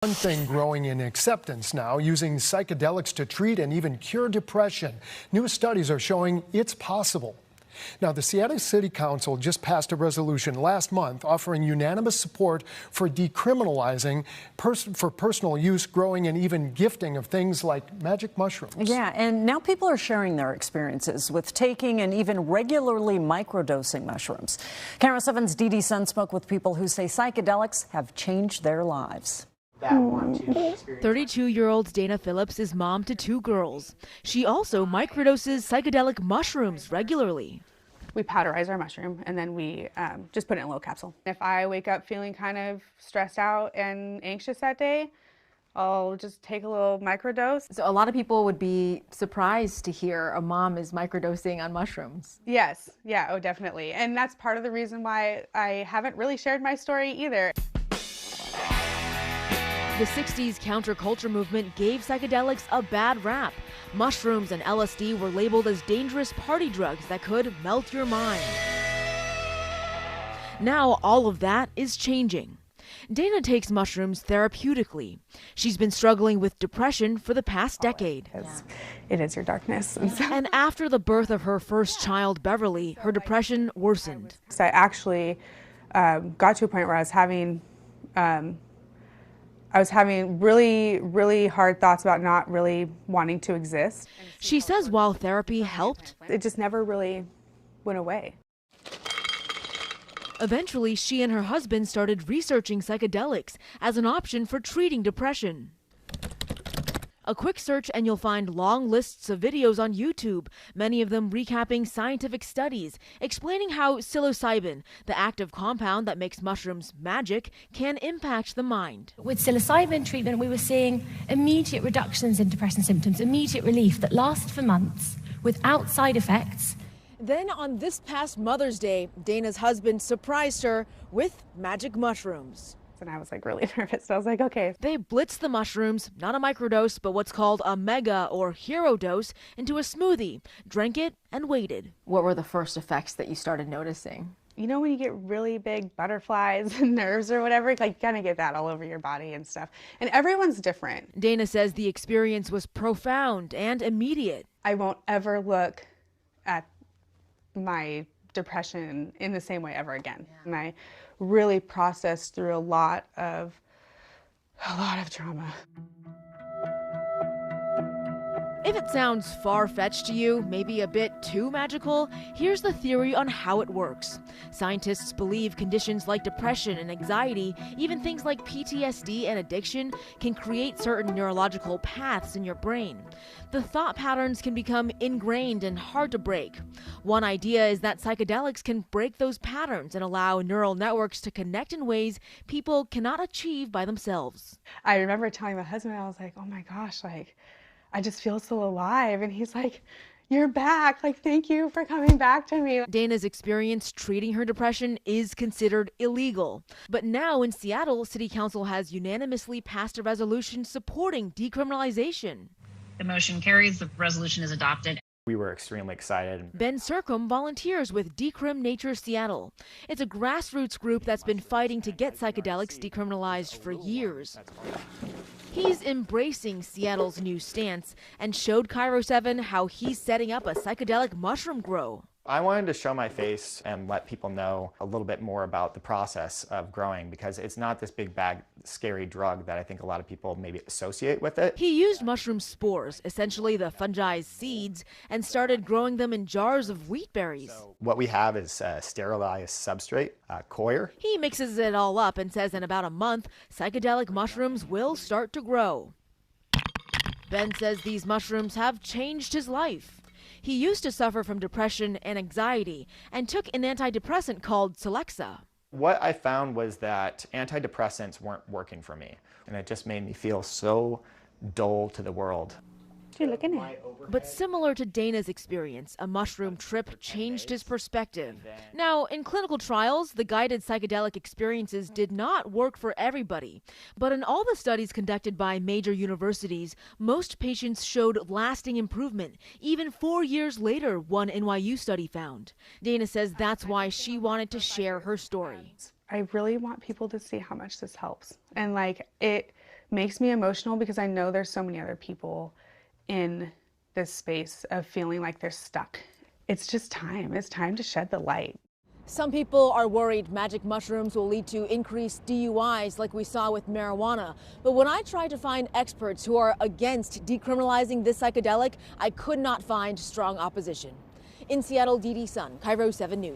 One thing growing in acceptance now, using psychedelics to treat and even cure depression. New studies are showing it's possible. Now, the Seattle City Council just passed a resolution last month offering unanimous support for decriminalizing for personal use, growing, and even gifting of things like magic mushrooms. Yeah, and now people are sharing their experiences with taking and even regularly microdosing mushrooms. Camera 7's Dee Dee Sun spoke with people who say psychedelics have changed their lives. 32-year-old Dana Phillips is mom to 2 girls. She also microdoses psychedelic mushrooms regularly. We powderize our mushroom and then we just put it in a little capsule. If I wake up feeling kind of stressed out and anxious that day, I'll just take a little microdose. So a lot of people would be surprised to hear a mom is microdosing on mushrooms. Yes, yeah, oh definitely. And that's part of the reason why I haven't really shared my story either. The 60s counterculture movement gave psychedelics a bad rap. Mushrooms and LSD were labeled as dangerous party drugs that could melt your mind. Now all of that is changing. Dana takes mushrooms therapeutically. She's been struggling with depression for the past decade. It is your darkness. And after the birth of her first child, Beverly, her depression worsened. So I actually got to a point where I was having really, really hard thoughts about not really wanting to exist. She says while therapy helped, it just never really went away. Eventually, she and her husband started researching psychedelics as an option for treating depression. A quick search and you'll find long lists of videos on YouTube, many of them recapping scientific studies, explaining how psilocybin, the active compound that makes mushrooms magic, can impact the mind. With psilocybin treatment, we were seeing immediate reductions in depression symptoms, immediate relief that lasts for months without side effects. Then on this past Mother's Day, Dana's husband surprised her with magic mushrooms. And I was like really nervous. I was like, okay. They blitzed the mushrooms, not a microdose, but what's called a mega or hero dose, into a smoothie, drank it, and waited. What were the first effects that you started noticing? You know when you get really big butterflies and nerves or whatever, like you kind of get that all over your body and stuff. And everyone's different. Dana says the experience was profound and immediate. I won't ever look at my depression in the same way ever again. Yeah. And I really processed through a lot of trauma. If it sounds far-fetched to you, maybe a bit too magical, here's the theory on how it works. Scientists believe conditions like depression and anxiety, even things like PTSD and addiction, can create certain neurological paths in your brain. The thought patterns can become ingrained and hard to break. One idea is that psychedelics can break those patterns and allow neural networks to connect in ways people cannot achieve by themselves. I remember telling my husband, I was like, oh my gosh, like, I just feel so alive. And he's like, you're back. Like, thank you for coming back to me. Dana's experience treating her depression is considered illegal. But now in Seattle, City Council has unanimously passed a resolution supporting decriminalization. The motion carries, the resolution is adopted. We were extremely excited. Ben Circum volunteers with Decrim Nature Seattle. It's a grassroots group that's been fighting to get psychedelics decriminalized for years. He's embracing Seattle's new stance and showed Cairo 7 how he's setting up a psychedelic mushroom grow. I wanted to show my face and let people know a little bit more about the process of growing, because it's not this big bag scary drug that I think a lot of people maybe associate with it. He used mushroom spores, essentially the fungi's seeds, and started growing them in jars of wheat berries. So what we have is a sterilized substrate, coir. He mixes it all up and says in about a month, psychedelic mushrooms will start to grow. Ben says these mushrooms have changed his life. He used to suffer from depression and anxiety and took an antidepressant called Celexa. What I found was that antidepressants weren't working for me, and it just made me feel so dull to the world. What are you looking at? But similar to Dana's experience, a mushroom trip changed his perspective. Now, in clinical trials, the guided psychedelic experiences did not work for everybody. But in all the studies conducted by major universities, most patients showed lasting improvement, even 4 years later, one NYU study found. Dana says that's why she wanted to share her story. I really want people to see how much this helps. And like, it makes me emotional because I know there's so many other people in this space of feeling like they're stuck. It's just time. It's time to shed the light. Some people are worried magic mushrooms will lead to increased DUIs like we saw with marijuana. But when I tried to find experts who are against decriminalizing this psychedelic, I could not find strong opposition. In Seattle, Dee Sun, Cairo 7 News.